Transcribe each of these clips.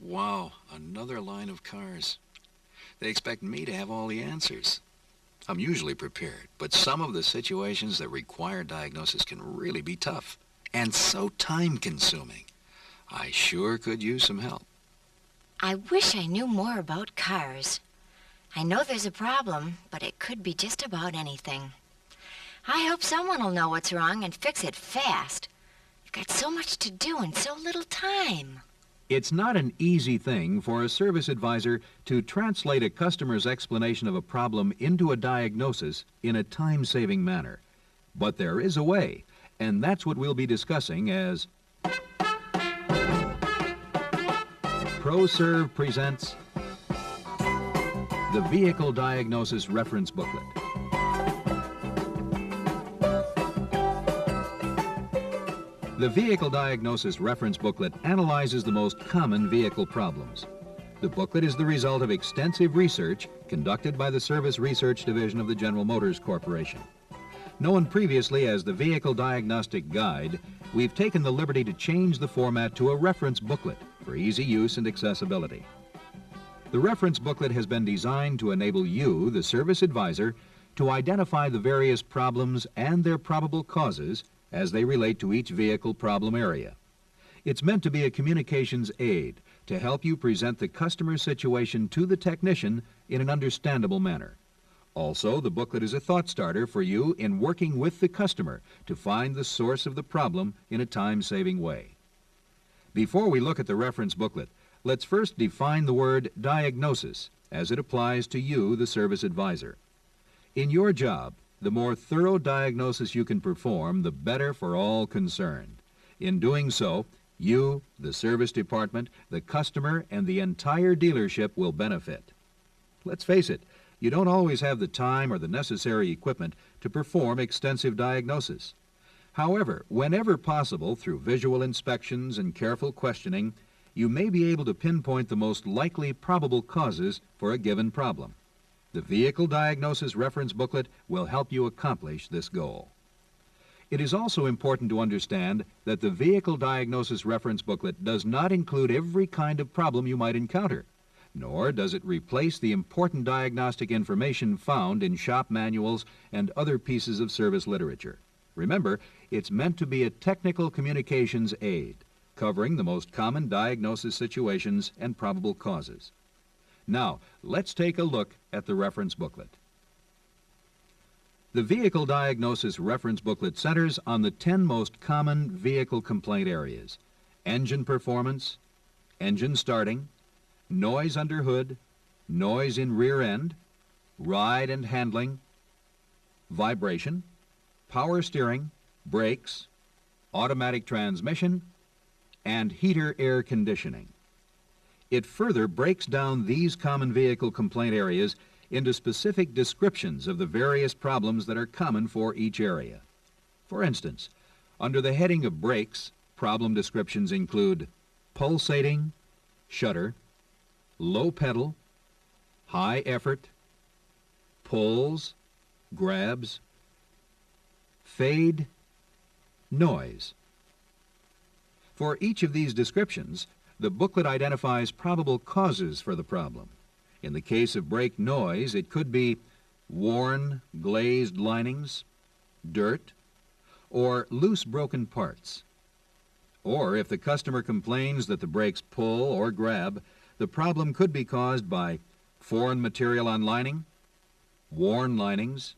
Wow, another line of cars. They expect me to have all the answers. I'm usually prepared, but some of the situations that require diagnosis can really be tough and so time-consuming. I sure could use some help. I wish I knew more about cars. I know there's a problem, but it could be just about anything. I hope someone will know what's wrong and fix it fast. I've got so much to do and so little time. It's not an easy thing for a service advisor to translate a customer's explanation of a problem into a diagnosis in a time-saving manner. But there is a way, and that's what we'll be discussing as Pro Serv presents the Vehicle Diagnosis Reference Booklet. The Vehicle Diagnosis Reference Booklet analyzes the most common vehicle problems. The booklet is the result of extensive research conducted by the Service Research Division of the General Motors Corporation. Known previously as the Vehicle Diagnostic Guide, we've taken the liberty to change the format to a reference booklet for easy use and accessibility. The reference booklet has been designed to enable you, the service advisor, to identify the various problems and their probable causes as they relate to each vehicle problem area. It's meant to be a communications aid to help you present the customer situation to the technician in an understandable manner. Also, the booklet is a thought starter for you in working with the customer to find the source of the problem in a time-saving way. Before we look at the reference booklet, let's first define the word diagnosis as it applies to you, the service advisor. In your job, the more thorough diagnosis you can perform, the better for all concerned. In doing so, you, the service department, the customer, and the entire dealership will benefit. Let's face it, you don't always have the time or the necessary equipment to perform extensive diagnosis. However, whenever possible, through visual inspections and careful questioning, you may be able to pinpoint the most likely probable causes for a given problem. The Vehicle Diagnosis Reference Booklet will help you accomplish this goal. It is also important to understand that the Vehicle Diagnosis Reference Booklet does not include every kind of problem you might encounter, nor does it replace the important diagnostic information found in shop manuals and other pieces of service literature. Remember, it's meant to be a technical communications aid, covering the most common diagnosis situations and probable causes. Now, let's take a look at the reference booklet. The Vehicle Diagnosis Reference Booklet centers on the 10 most common vehicle complaint areas: engine performance, engine starting, noise under hood, noise in rear end, ride and handling, vibration, power steering, brakes, automatic transmission, and heater air conditioning. It further breaks down these common vehicle complaint areas into specific descriptions of the various problems that are common for each area. For instance, under the heading of brakes, problem descriptions include pulsating, shudder, low pedal, high effort, pulls, grabs, fade, noise. For each of these descriptions, the booklet identifies probable causes for the problem. In the case of brake noise, it could be worn, glazed linings, dirt, or loose broken parts. Or if the customer complains that the brakes pull or grab, the problem could be caused by foreign material on lining, worn linings,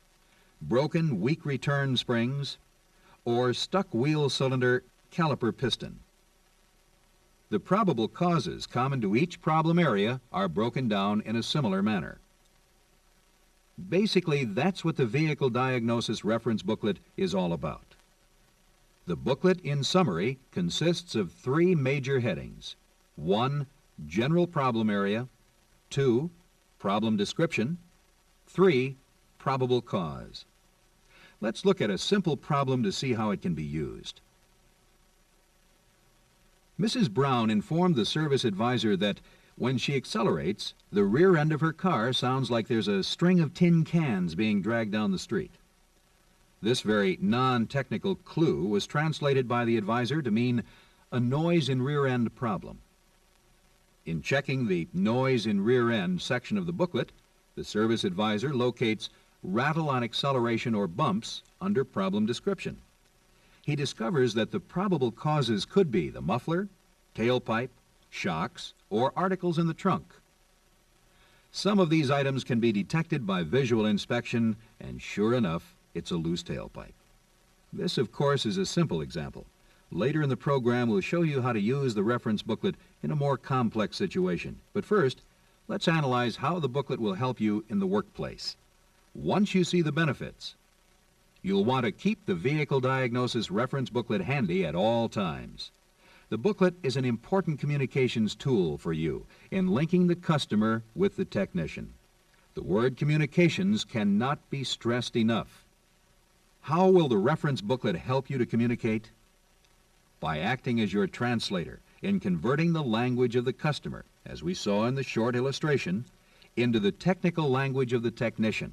broken weak return springs, or stuck wheel cylinder caliper piston. The probable causes common to each problem area are broken down in a similar manner. Basically, that's what the Vehicle Diagnosis Reference Booklet is all about. The booklet, in summary, consists of 3 major headings. 1, general problem area. 2, problem description. 3, probable cause. Let's look at a simple problem to see how it can be used. Mrs. Brown informed the service advisor that when she accelerates, the rear end of her car sounds like there's a string of tin cans being dragged down the street. This very non-technical clue was translated by the advisor to mean a noise in rear end problem. In checking the Noise in Rear End section of the booklet, the service advisor locates rattle on acceleration or bumps under problem description. He discovers that the probable causes could be the muffler, tailpipe, shocks, or articles in the trunk. Some of these items can be detected by visual inspection, and sure enough, it's a loose tailpipe. This, of course, is a simple example. Later in the program, we'll show you how to use the reference booklet in a more complex situation. But first, let's analyze how the booklet will help you in the workplace. Once you see the benefits, you'll want to keep the vehicle diagnosis reference booklet handy at all times. The booklet is an important communications tool for you in linking the customer with the technician. The word communications cannot be stressed enough. How will the reference booklet help you to communicate? By acting as your translator in converting the language of the customer, as we saw in the short illustration, into the technical language of the technician.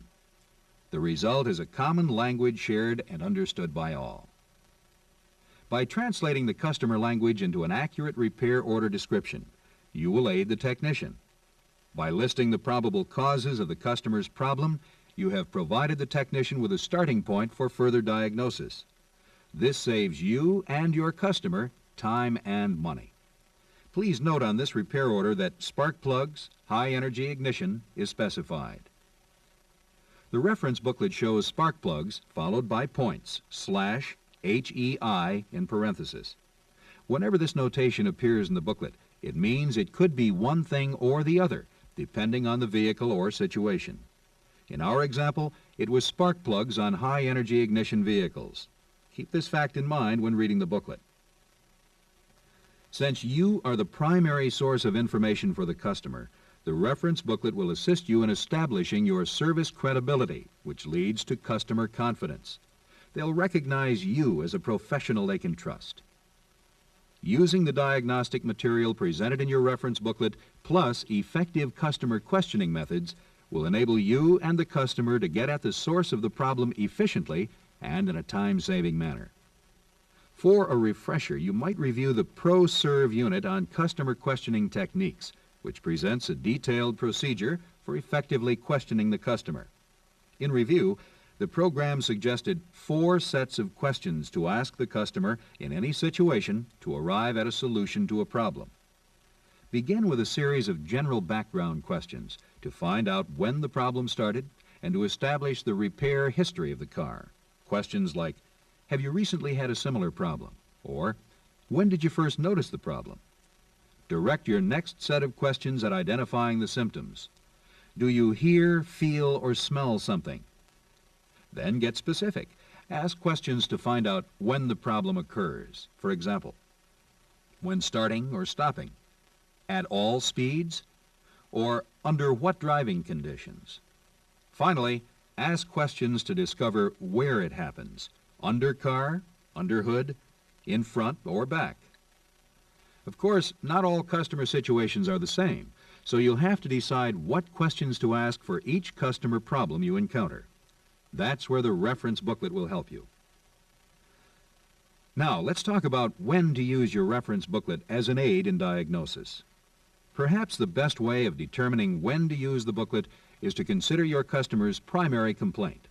The result is a common language shared and understood by all. By translating the customer language into an accurate repair order description, you will aid the technician. By listing the probable causes of the customer's problem, you have provided the technician with a starting point for further diagnosis. This saves you and your customer time and money. Please note on this repair order that spark plugs, high energy ignition is specified. The reference booklet shows spark plugs followed by points, /HEI in parenthesis. Whenever this notation appears in the booklet, it means it could be one thing or the other, depending on the vehicle or situation. In our example, it was spark plugs on high energy ignition vehicles. Keep this fact in mind when reading the booklet. Since you are the primary source of information for the customer, the reference booklet will assist you in establishing your service credibility, which leads to customer confidence. They'll recognize you as a professional they can trust. Using the diagnostic material presented in your reference booklet, plus effective customer questioning methods, will enable you and the customer to get at the source of the problem efficiently and in a time-saving manner. For a refresher, you might review the Pro Serv unit on customer questioning techniques, which presents a detailed procedure for effectively questioning the customer. In review, the program suggested 4 sets of questions to ask the customer in any situation to arrive at a solution to a problem. Begin with a series of general background questions to find out when the problem started and to establish the repair history of the car. Questions like, have you recently had a similar problem? Or, when did you first notice the problem? Direct your next set of questions at identifying the symptoms. Do you hear, feel, or smell something? Then get specific. Ask questions to find out when the problem occurs. For example, when starting or stopping, at all speeds, or under what driving conditions. Finally, ask questions to discover where it happens, under car, under hood, in front or back. Of course, not all customer situations are the same, so you'll have to decide what questions to ask for each customer problem you encounter. That's where the reference booklet will help you. Now, let's talk about when to use your reference booklet as an aid in diagnosis. Perhaps the best way of determining when to use the booklet is to consider your customer's primary complaint.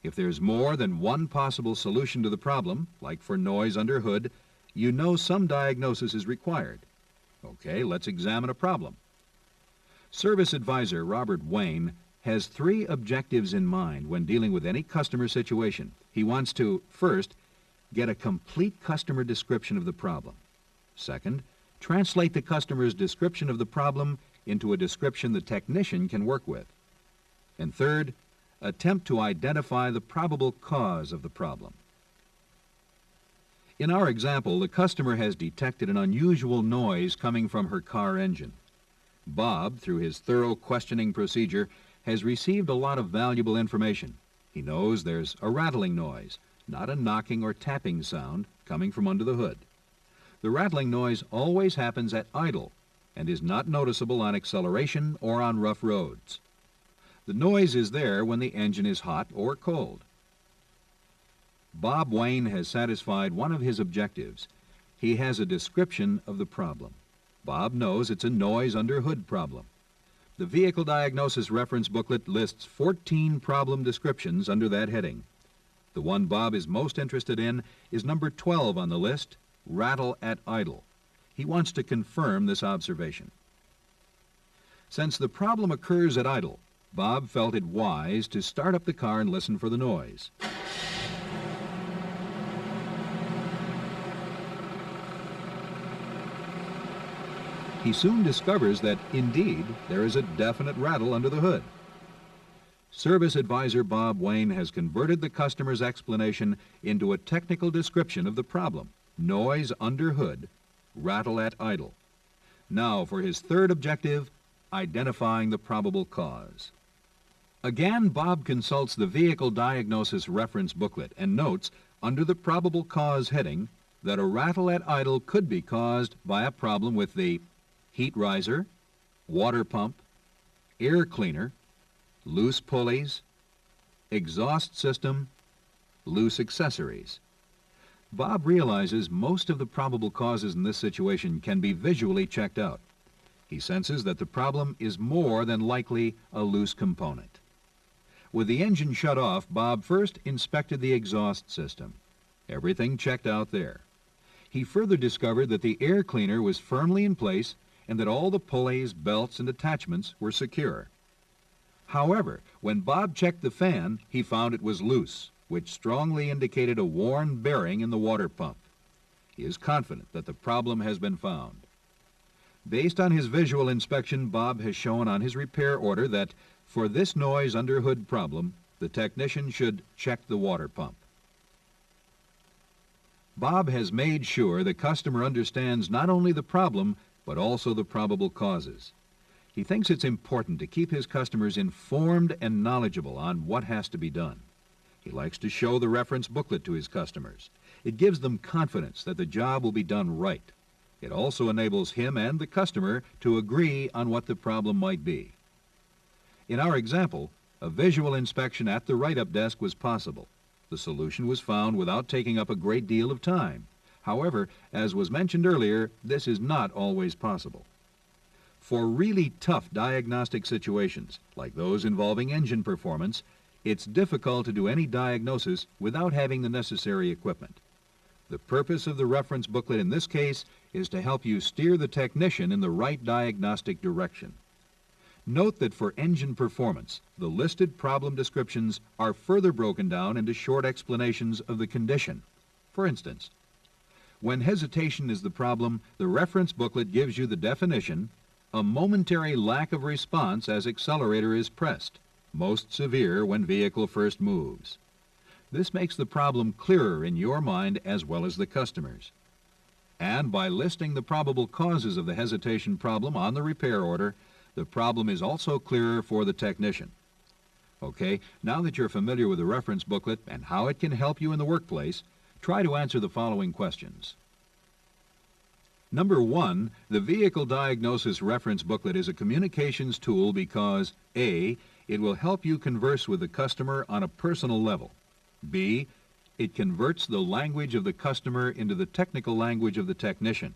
If there's more than one possible solution to the problem, like for noise under hood, you know some diagnosis is required. Okay, let's examine a problem. Service advisor Robert Wayne has 3 objectives in mind when dealing with any customer situation. He wants to, first, get a complete customer description of the problem. Second, translate the customer's description of the problem into a description the technician can work with. And third, attempt to identify the probable cause of the problem. In our example, the customer has detected an unusual noise coming from her car engine. Bob, through his thorough questioning procedure, has received a lot of valuable information. He knows there's a rattling noise, not a knocking or tapping sound, coming from under the hood. The rattling noise always happens at idle and is not noticeable on acceleration or on rough roads. The noise is there when the engine is hot or cold. Bob Wayne has satisfied one of his objectives. He has a description of the problem. Bob knows it's a noise under hood problem. The Vehicle Diagnosis Reference Booklet lists 14 problem descriptions under that heading. The one Bob is most interested in is number 12 on the list, rattle at idle. He wants to confirm this observation. Since the problem occurs at idle, Bob felt it wise to start up the car and listen for the noise. He soon discovers that, indeed, there is a definite rattle under the hood. Service Advisor Bob Wayne has converted the customer's explanation into a technical description of the problem: noise under hood, rattle at idle. Now for his third objective, identifying the probable cause. Again, Bob consults the Vehicle Diagnosis Reference Booklet and notes, under the probable cause heading, that a rattle at idle could be caused by a problem with the heat riser, water pump, air cleaner, loose pulleys, exhaust system, loose accessories. Bob realizes most of the probable causes in this situation can be visually checked out. He senses that the problem is more than likely a loose component. With the engine shut off, Bob first inspected the exhaust system. Everything checked out there. He further discovered that the air cleaner was firmly in place and that all the pulleys, belts, and attachments were secure. However, when Bob checked the fan, he found it was loose, which strongly indicated a worn bearing in the water pump. He is confident that the problem has been found. Based on his visual inspection, Bob has shown on his repair order that for this noise under hood problem, the technician should check the water pump. Bob has made sure the customer understands not only the problem, but also the probable causes. He thinks it's important to keep his customers informed and knowledgeable on what has to be done. He likes to show the reference booklet to his customers. It gives them confidence that the job will be done right. It also enables him and the customer to agree on what the problem might be. In our example, a visual inspection at the write-up desk was possible. The solution was found without taking up a great deal of time. However, as was mentioned earlier, this is not always possible. For really tough diagnostic situations, like those involving engine performance, it's difficult to do any diagnosis without having the necessary equipment. The purpose of the reference booklet in this case is to help you steer the technician in the right diagnostic direction. Note that for engine performance, the listed problem descriptions are further broken down into short explanations of the condition. For instance, when hesitation is the problem, the reference booklet gives you the definition: a momentary lack of response as accelerator is pressed, most severe when vehicle first moves. This makes the problem clearer in your mind as well as the customer's. And by listing the probable causes of the hesitation problem on the repair order, the problem is also clearer for the technician. Okay, now that you're familiar with the reference booklet and how it can help you in the workplace, try to answer the following questions. Number 1, the Vehicle Diagnosis Reference Booklet is a communications tool because A, it will help you converse with the customer on a personal level. B, it converts the language of the customer into the technical language of the technician.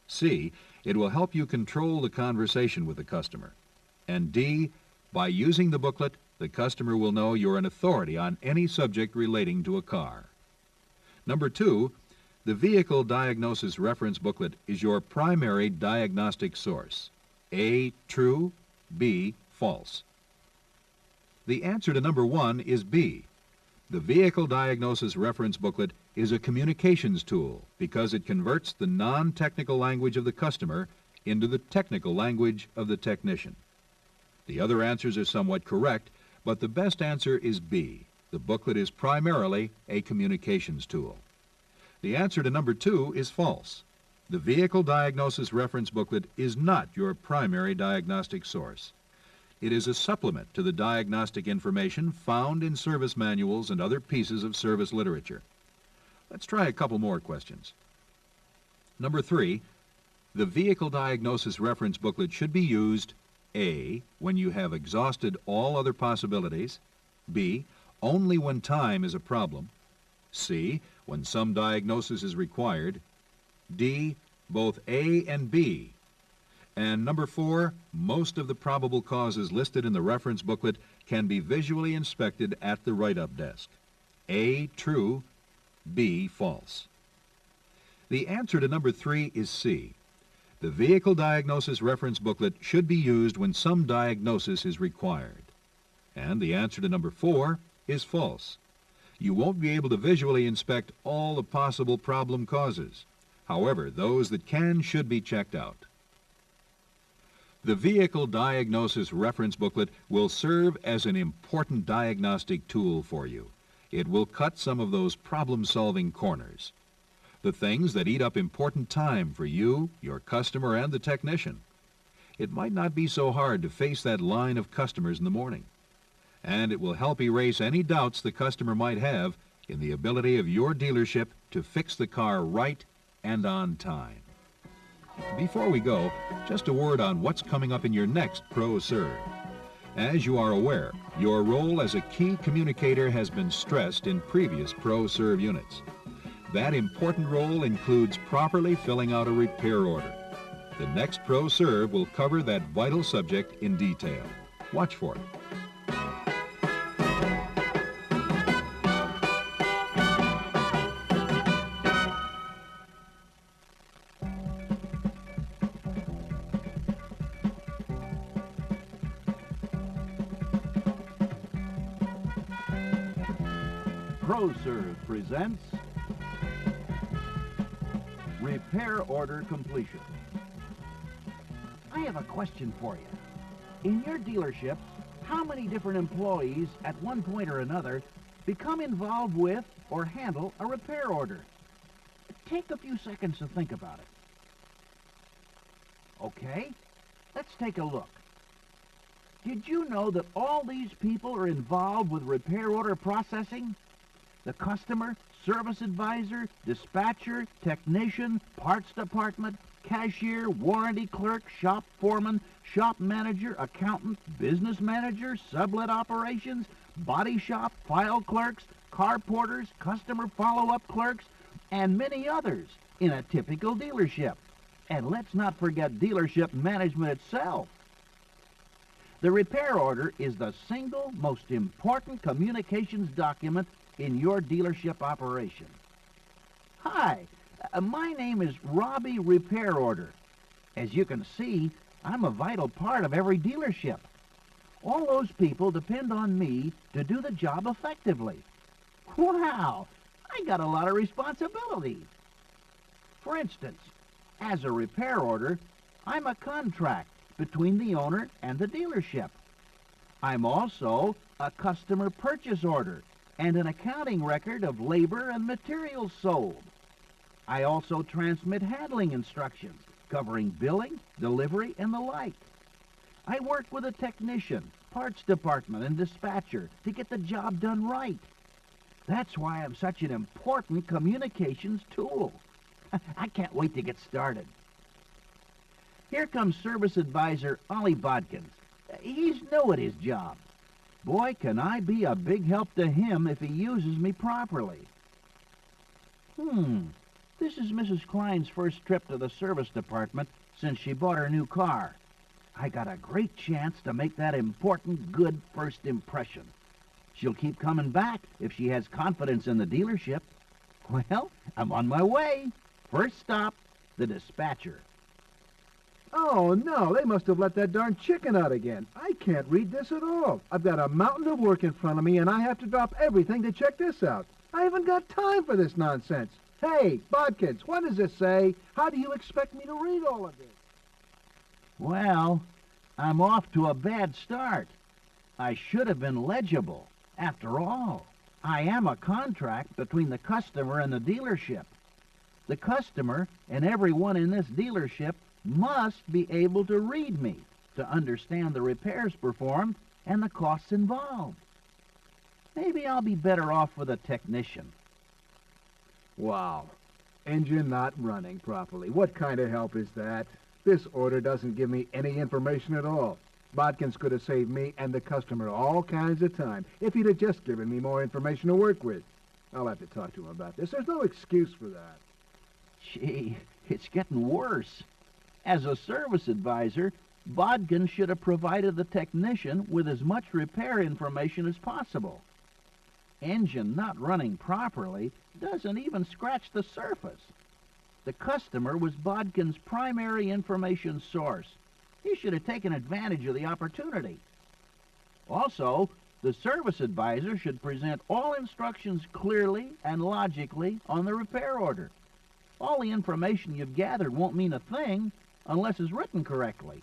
C, it will help you control the conversation with the customer. And D, by using the booklet, the customer will know you're an authority on any subject relating to a car. Number 2, the Vehicle Diagnosis Reference Booklet is your primary diagnostic source. A, true, B, false. The answer to number 1 is B. The Vehicle Diagnosis Reference Booklet is a communications tool because it converts the non-technical language of the customer into the technical language of the technician. The other answers are somewhat correct, but the best answer is B. The booklet is primarily a communications tool. The answer to number 2 is false. The Vehicle Diagnosis Reference Booklet is not your primary diagnostic source. It is a supplement to the diagnostic information found in service manuals and other pieces of service literature. Let's try a couple more questions. Number 3, the Vehicle Diagnosis Reference Booklet should be used A, when you have exhausted all other possibilities, B, only when time is a problem, C, when some diagnosis is required, D, both A and B, And number 4, most of the probable causes listed in the reference booklet can be visually inspected at the write-up desk. A, true, B, false. The answer to number 3 is C. The vehicle diagnosis reference booklet should be used when some diagnosis is required. And the answer to number 4 is false. You won't be able to visually inspect all the possible problem causes. However, those that can should be checked out. The Vehicle Diagnosis Reference Booklet will serve as an important diagnostic tool for you. It will cut some of those problem-solving corners, the things that eat up important time for you, your customer, and the technician. It might not be so hard to face that line of customers in the morning, and it will help erase any doubts the customer might have in the ability of your dealership to fix the car right and on time. Before we go, just a word on what's coming up in your next Pro Serv. As you are aware, your role as a key communicator has been stressed in previous Pro Serv units. That important role includes properly filling out a repair order. The next Pro Serv will cover that vital subject in detail. Watch for it. Pro Serv presents Repair Order Completion. I have a question for you. In your dealership, how many different employees at one point or another become involved with or handle a repair order? Take a few seconds to think about it. Okay, let's take a look. Did you know that all these people are involved with repair order processing? The customer, service advisor, dispatcher, technician, parts department, cashier, warranty clerk, shop foreman, shop manager, accountant, business manager, sublet operations, body shop, file clerks, car porters, customer follow-up clerks, and many others in a typical dealership. And let's not forget dealership management itself. The repair order is the single most important communications document in your dealership operation. Hi, my name is Robbie Repair Order. As you can see, I'm a vital part of every dealership. All those people depend on me to do the job effectively. Wow, I got a lot of responsibility. For instance, as a repair order, I'm a contract between the owner and the dealership. I'm also a customer purchase order and an accounting record of labor and materials sold. I also transmit handling instructions covering billing, delivery, and the like. I work with a technician, parts department, and dispatcher to get the job done right. That's why I'm such an important communications tool. I can't wait to get started. Here comes Service Advisor Ollie Bodkins. He's new at his job. Boy, can I be a big help to him if he uses me properly. This is Mrs. Klein's first trip to the service department since she bought her new car. I got a great chance to make that important, good first impression. She'll keep coming back if she has confidence in the dealership. Well, I'm on my way. First stop, the dispatcher. Oh, no, they must have let that darn chicken out again. I can't read this at all. I've got a mountain of work in front of me, and I have to drop everything to check this out. I haven't got time for this nonsense. Hey, Bodkins, what does this say? How do you expect me to read all of this? Well, I'm off to a bad start. I should have been legible. After all, I am a contract between the customer and the dealership. The customer and everyone in this dealership must be able to read me to understand the repairs performed and the costs involved. Maybe I'll be better off with a technician. Wow. Engine not running properly. What kind of help is that? This order doesn't give me any information at all. Bodkins could have saved me and the customer all kinds of time if he'd have just given me more information to work with. I'll have to talk to him about this. There's no excuse for that. Gee, it's getting worse. As a service advisor, Bodkin should have provided the technician with as much repair information as possible. Engine not running properly doesn't even scratch the surface. The customer was Bodkin's primary information source. He should have taken advantage of the opportunity. Also, the service advisor should present all instructions clearly and logically on the repair order. All the information you've gathered won't mean a thing unless it's written correctly.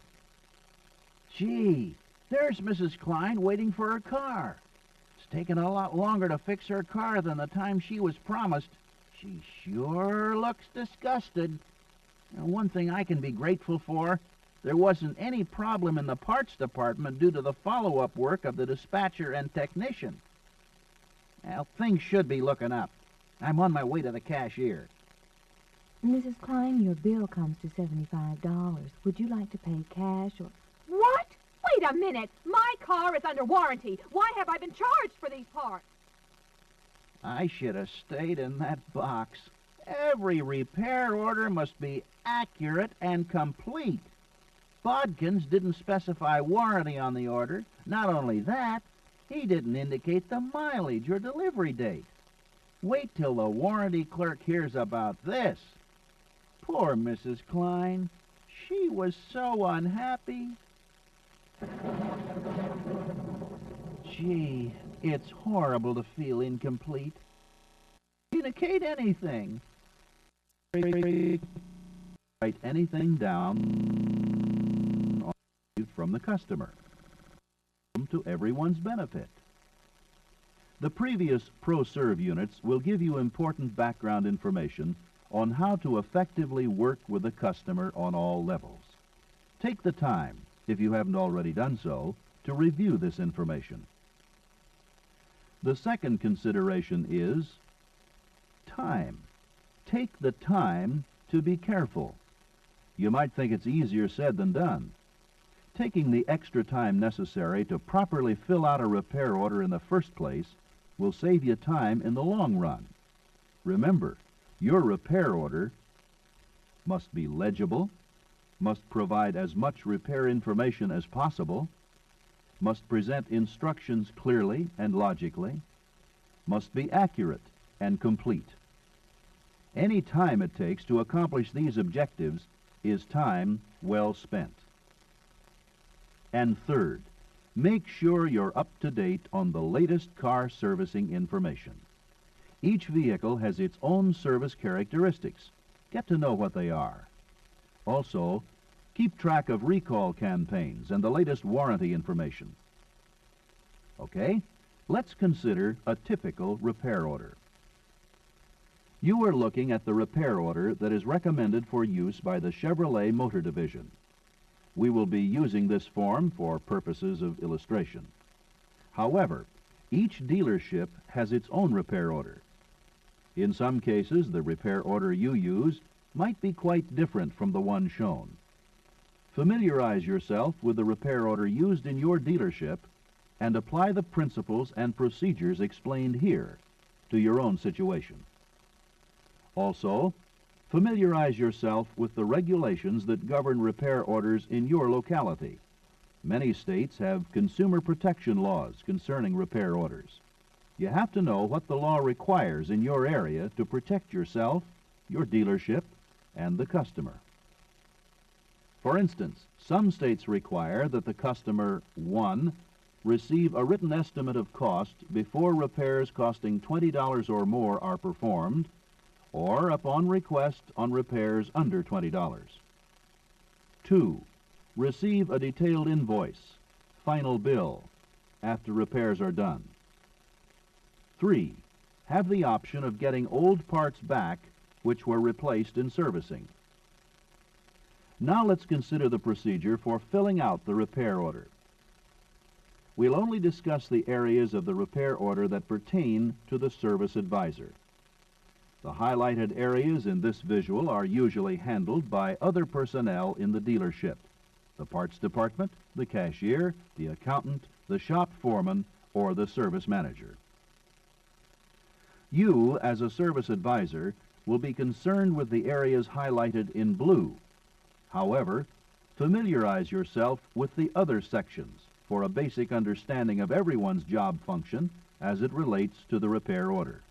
Gee, there's Mrs. Klein waiting for her car. It's taken a lot longer to fix her car than the time she was promised. She sure looks disgusted. And one thing I can be grateful for, there wasn't any problem in the parts department due to the follow-up work of the dispatcher and technician. Well, things should be looking up. I'm on my way to the cashier. Mrs. Klein, your bill comes to $75. Would you like to pay cash or... What? Wait a minute. My car is under warranty. Why have I been charged for these parts? I should have stayed in that box. Every repair order must be accurate and complete. Bodkins didn't specify warranty on the order. Not only that, he didn't indicate the mileage or delivery date. Wait till the warranty clerk hears about this. Poor Mrs. Klein. She was so unhappy. Gee, it's horrible to feel incomplete. Communicate anything. Write anything down from the customer to everyone's benefit. The previous Pro Serv units will give you important background information on how to effectively work with the customer on all levels. Take the time, if you haven't already done so, to review this information. The second consideration is time. Take the time to be careful. You might think it's easier said than done. Taking the extra time necessary to properly fill out a repair order in the first place will save you time in the long run. Remember, your repair order must be legible, must provide as much repair information as possible, must present instructions clearly and logically, must be accurate and complete. Any time it takes to accomplish these objectives is time well spent. And third, make sure you're up to date on the latest car servicing information. Each vehicle has its own service characteristics. Get to know what they are. Also, keep track of recall campaigns and the latest warranty information. Okay, let's consider a typical repair order. You are looking at the repair order that is recommended for use by the Chevrolet Motor Division. We will be using this form for purposes of illustration. However, each dealership has its own repair order. In some cases, the repair order you use might be quite different from the one shown. Familiarize yourself with the repair order used in your dealership and apply the principles and procedures explained here to your own situation. Also, familiarize yourself with the regulations that govern repair orders in your locality. Many states have consumer protection laws concerning repair orders. You have to know what the law requires in your area to protect yourself, your dealership, and the customer. For instance, some states require that the customer, 1, receive a written estimate of cost before repairs costing $20 or more are performed, or upon request on repairs under $20. 2, receive a detailed invoice, final bill, after repairs are done. 3, have the option of getting old parts back which were replaced in servicing. Now let's consider the procedure for filling out the repair order. We'll only discuss the areas of the repair order that pertain to the service advisor. The highlighted areas in this visual are usually handled by other personnel in the dealership: the parts department, the cashier, the accountant, the shop foreman, or the service manager. You, as a service advisor, will be concerned with the areas highlighted in blue. However, familiarize yourself with the other sections for a basic understanding of everyone's job function as it relates to the repair order.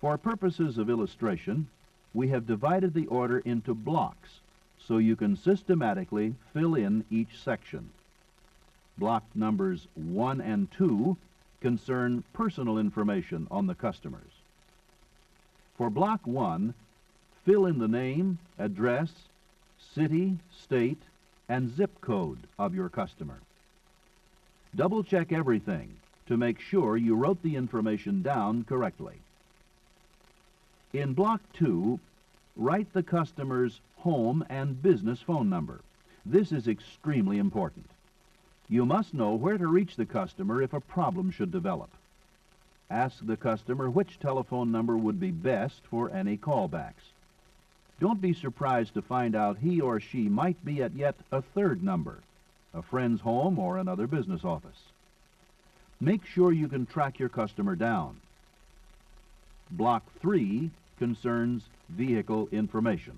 For purposes of illustration, we have divided the order into blocks so you can systematically fill in each section. Block numbers 1 and 2 concern personal information on the customers. For Block 1, fill in the name, address, city, state, and zip code of your customer. Double-check everything to make sure you wrote the information down correctly. In Block 2, write the customer's home and business phone number. This is extremely important. You must know where to reach the customer if a problem should develop. Ask the customer which telephone number would be best for any callbacks. Don't be surprised to find out he or she might be at yet a third number, a friend's home or another business office. Make sure you can track your customer down. Block 3 concerns vehicle information.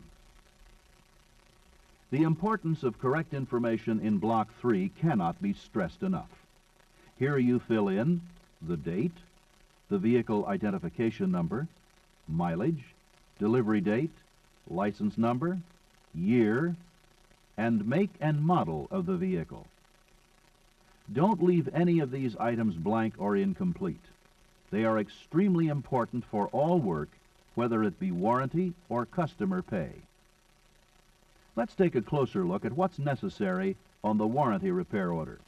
The importance of correct information in Block 3 cannot be stressed enough. Here you fill in the date, the vehicle identification number, mileage, delivery date, license number, year, and make and model of the vehicle. Don't leave any of these items blank or incomplete. They are extremely important for all work, whether it be warranty or customer pay. Let's take a closer look at what's necessary on the warranty repair order.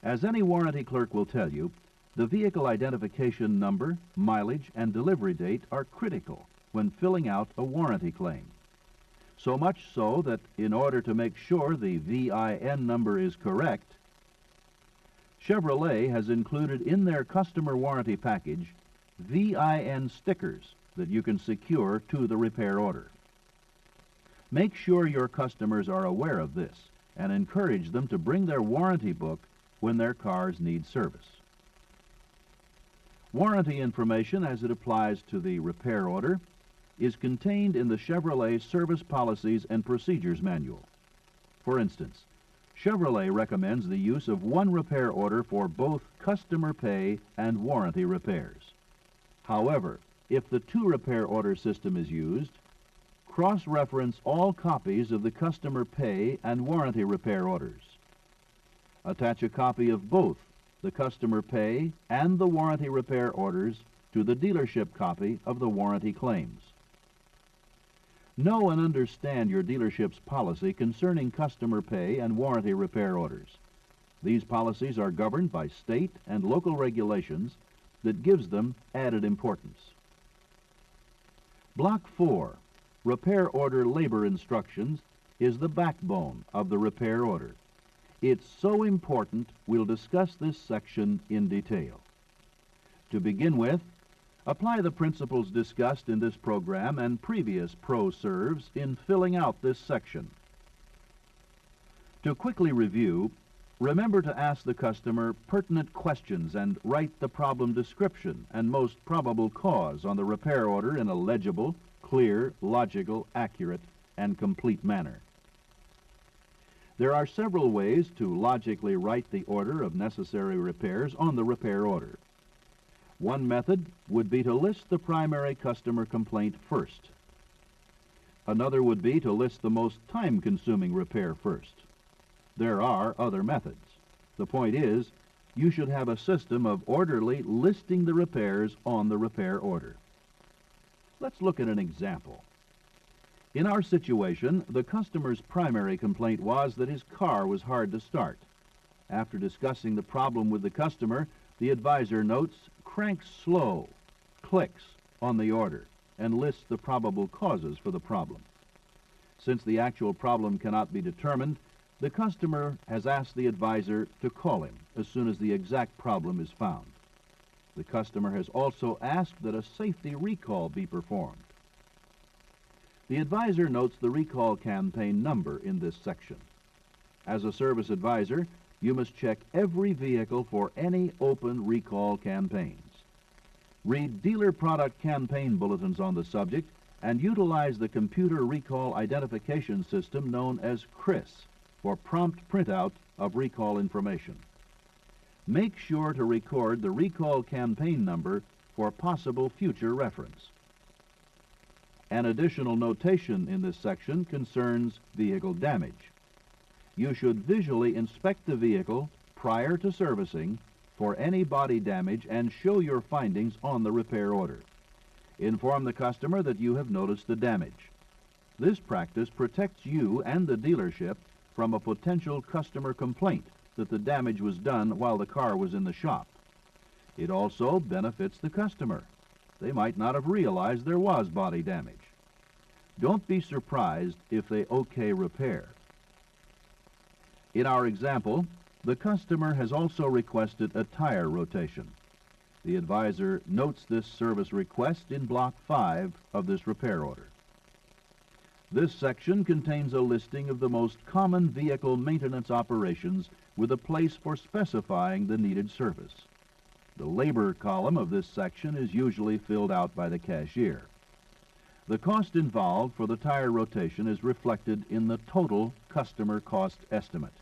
As any warranty clerk will tell you, the vehicle identification number, mileage, and delivery date are critical when filling out a warranty claim. So much so that in order to make sure the VIN number is correct, Chevrolet has included in their customer warranty package VIN stickers that you can secure to the repair order. Make sure your customers are aware of this and encourage them to bring their warranty book when their cars need service. Warranty information as it applies to the repair order is contained in the Chevrolet Service Policies and Procedures Manual. For instance, Chevrolet recommends the use of one repair order for both customer pay and warranty repairs. However, if the two repair order system is used, cross-reference all copies of the customer pay and warranty repair orders. Attach a copy of both the customer pay and the warranty repair orders to the dealership copy of the warranty claims. Know and understand your dealership's policy concerning customer pay and warranty repair orders. These policies are governed by state and local regulations that gives them added importance. Block 4, Repair Order Labor Instructions, is the backbone of the repair order. It's so important we'll discuss this section in detail. To begin with, apply the principles discussed in this program and previous Pro Servs in filling out this section. To quickly review, remember to ask the customer pertinent questions and write the problem description and most probable cause on the repair order in a legible, clear, logical, accurate, and complete manner. There are several ways to logically write the order of necessary repairs on the repair order. One method would be to list the primary customer complaint first. Another would be to list the most time-consuming repair first. There are other methods. The point is, you should have a system of orderly listing the repairs on the repair order. Let's look at an example. In our situation, the customer's primary complaint was that his car was hard to start. After discussing the problem with the customer, the advisor notes cranks slow, clicks on the order, and lists the probable causes for the problem. Since the actual problem cannot be determined, the customer has asked the advisor to call him as soon as the exact problem is found. The customer has also asked that a safety recall be performed. The advisor notes the recall campaign number in this section. As a service advisor, you must check every vehicle for any open recall campaigns. Read dealer product campaign bulletins on the subject and utilize the Computer Recall Identification System known as CRIS for prompt printout of recall information. Make sure to record the recall campaign number for possible future reference. An additional notation in this section concerns vehicle damage. You should visually inspect the vehicle prior to servicing for any body damage and show your findings on the repair order. Inform the customer that you have noticed the damage. This practice protects you and the dealership from a potential customer complaint that the damage was done while the car was in the shop. It also benefits the customer. They might not have realized there was body damage. Don't be surprised if they okay repair. In our example, the customer has also requested a tire rotation. The advisor notes this service request in Block 5 of this repair order. This section contains a listing of the most common vehicle maintenance operations with a place for specifying the needed service. The labor column of this section is usually filled out by the cashier. The cost involved for the tire rotation is reflected in the total customer cost estimate.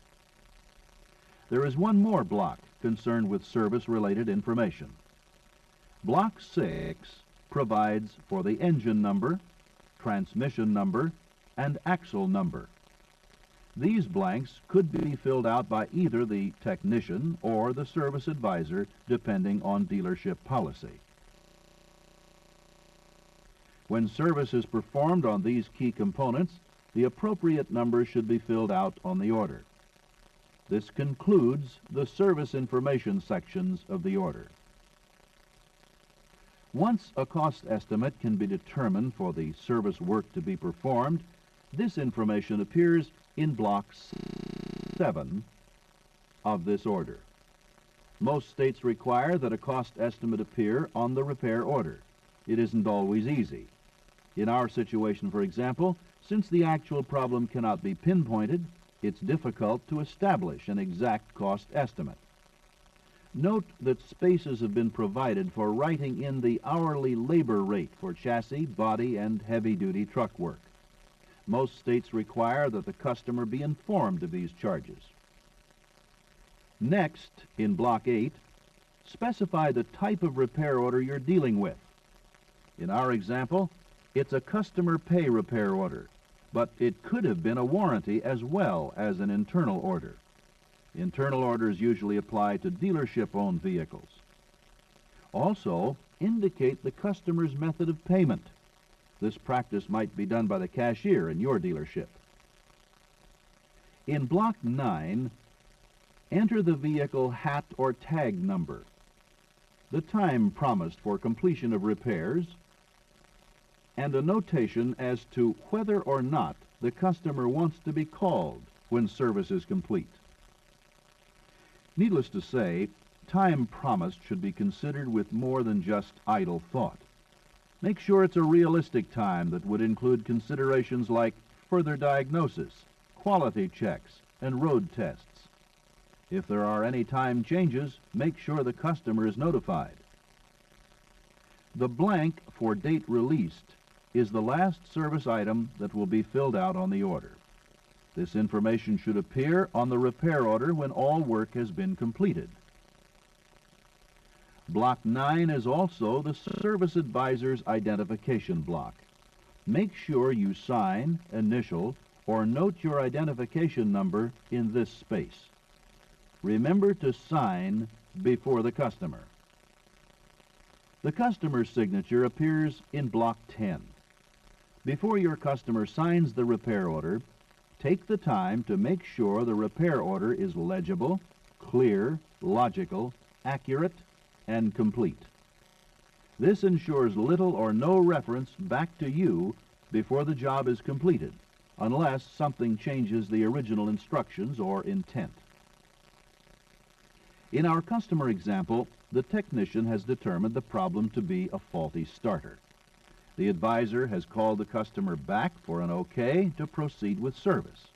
There is one more block concerned with service-related information. Block 6 provides for the engine number, transmission number, and axle number. These blanks could be filled out by either the technician or the service advisor, depending on dealership policy. When service is performed on these key components, the appropriate numbers should be filled out on the order. This concludes the service information sections of the order. Once a cost estimate can be determined for the service work to be performed, this information appears in Block 7 of this order. Most states require that a cost estimate appear on the repair order. It isn't always easy. In our situation, for example, since the actual problem cannot be pinpointed, it's difficult to establish an exact cost estimate. Note that spaces have been provided for writing in the hourly labor rate for chassis, body, and heavy-duty truck work. Most states require that the customer be informed of these charges. Next, in Block 8, specify the type of repair order you're dealing with. In our example, it's a customer pay repair order, but it could have been a warranty as well as an internal order. Internal orders usually apply to dealership-owned vehicles. Also, indicate the customer's method of payment. This practice might be done by the cashier in your dealership. In Block 9, enter the vehicle hat or tag number, the time promised for completion of repairs, and a notation as to whether or not the customer wants to be called when service is complete. Needless to say, time promised should be considered with more than just idle thought. Make sure it's a realistic time that would include considerations like further diagnosis, quality checks, and road tests. If there are any time changes, make sure the customer is notified. The blank for date released is the last service item that will be filled out on the order. This information should appear on the repair order when all work has been completed. Block 9 is also the service advisor's identification block. Make sure you sign, initial, or note your identification number in this space. Remember to sign before the customer. The customer's signature appears in Block 10. Before your customer signs the repair order, take the time to make sure the repair order is legible, clear, logical, accurate, and complete. This ensures little or no reference back to you before the job is completed, unless something changes the original instructions or intent. In our customer example, the technician has determined the problem to be a faulty starter. The advisor has called the customer back for an okay to proceed with service.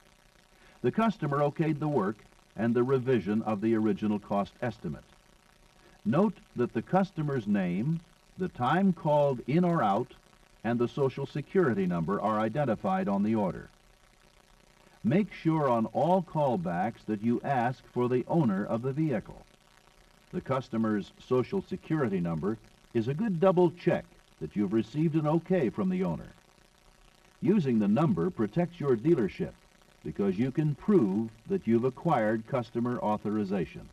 The customer okayed the work and the revision of the original cost estimate. Note that the customer's name, the time called in or out, and the Social Security number are identified on the order. Make sure on all callbacks that you ask for the owner of the vehicle. The customer's Social Security number is a good double check that you've received an okay from the owner. Using the number protects your dealership because you can prove that you've acquired customer authorization.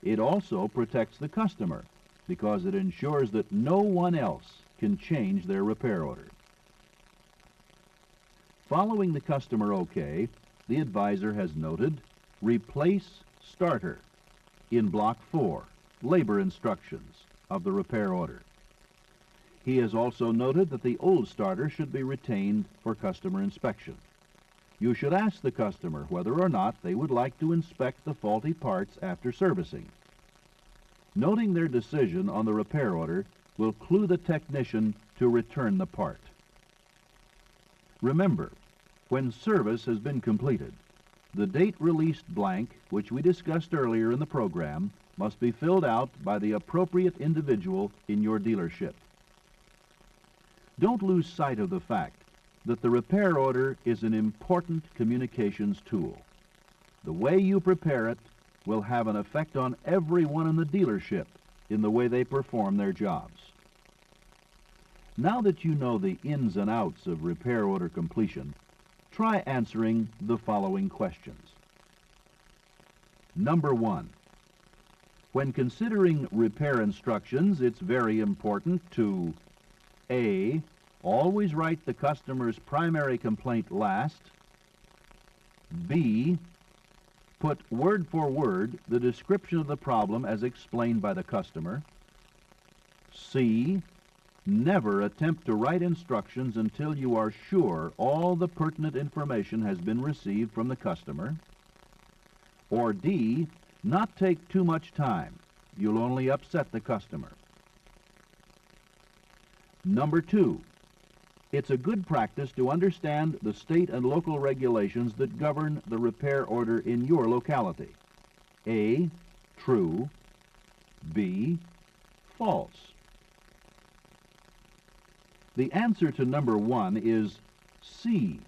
It also protects the customer because it ensures that no one else can change their repair order. Following the customer okay, the advisor has noted replace starter in Block 4, labor instructions of the repair order. He has also noted that the old starter should be retained for customer inspection. You should ask the customer whether or not they would like to inspect the faulty parts after servicing. Noting their decision on the repair order will clue the technician to return the part. Remember, when service has been completed, the date released blank, which we discussed earlier in the program, must be filled out by the appropriate individual in your dealership. Don't lose sight of the fact that the repair order is an important communications tool. The way you prepare it will have an effect on everyone in the dealership in the way they perform their jobs. Now that you know the ins and outs of repair order completion, try answering the following questions. Number 1. When considering repair instructions, it's very important to A. Always write the customer's primary complaint last. B. Put word for word the description of the problem as explained by the customer. C. Never attempt to write instructions until you are sure all the pertinent information has been received from the customer. Or D. Not take too much time. You'll only upset the customer. Number 2. It's a good practice to understand the state and local regulations that govern the repair order in your locality. A. True. B. False. The answer to number 1 is C.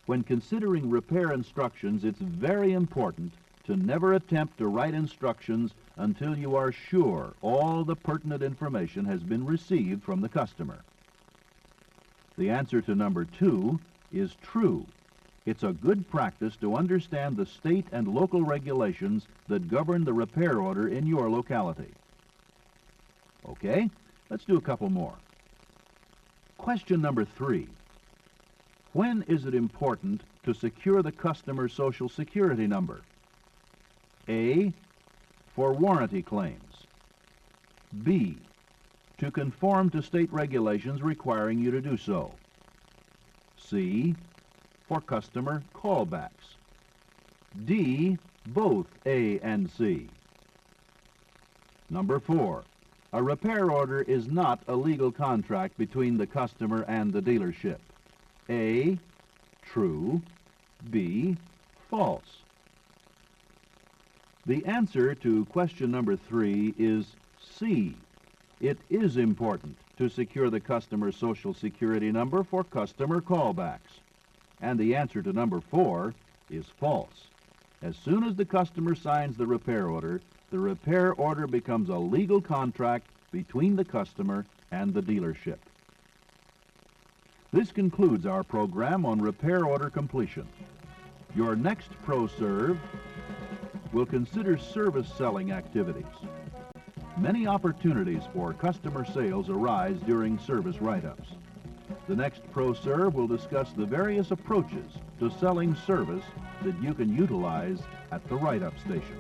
When considering repair instructions, it's very important to never attempt to write instructions until you are sure all the pertinent information has been received from the customer. The answer to number 2 is true. It's a good practice to understand the state and local regulations that govern the repair order in your locality. Okay, let's do a couple more. Question number 3. When is it important to secure the customer's Social Security number? A. For warranty claims. B. To conform to state regulations requiring you to do so. C. For customer callbacks. D. Both A and C. Number 4. A repair order is not a legal contract between the customer and the dealership. A. True. B. False. The answer to question number 3 is C. It is important to secure the customer's Social Security number for customer callbacks. And the answer to number 4 is false. As soon as the customer signs the repair order becomes a legal contract between the customer and the dealership. This concludes our program on repair order completion. Your next Pro Serv will consider service selling activities. Many opportunities for customer sales arise during service write-ups. The next Pro Serv will discuss the various approaches to selling service that you can utilize at the write-up station.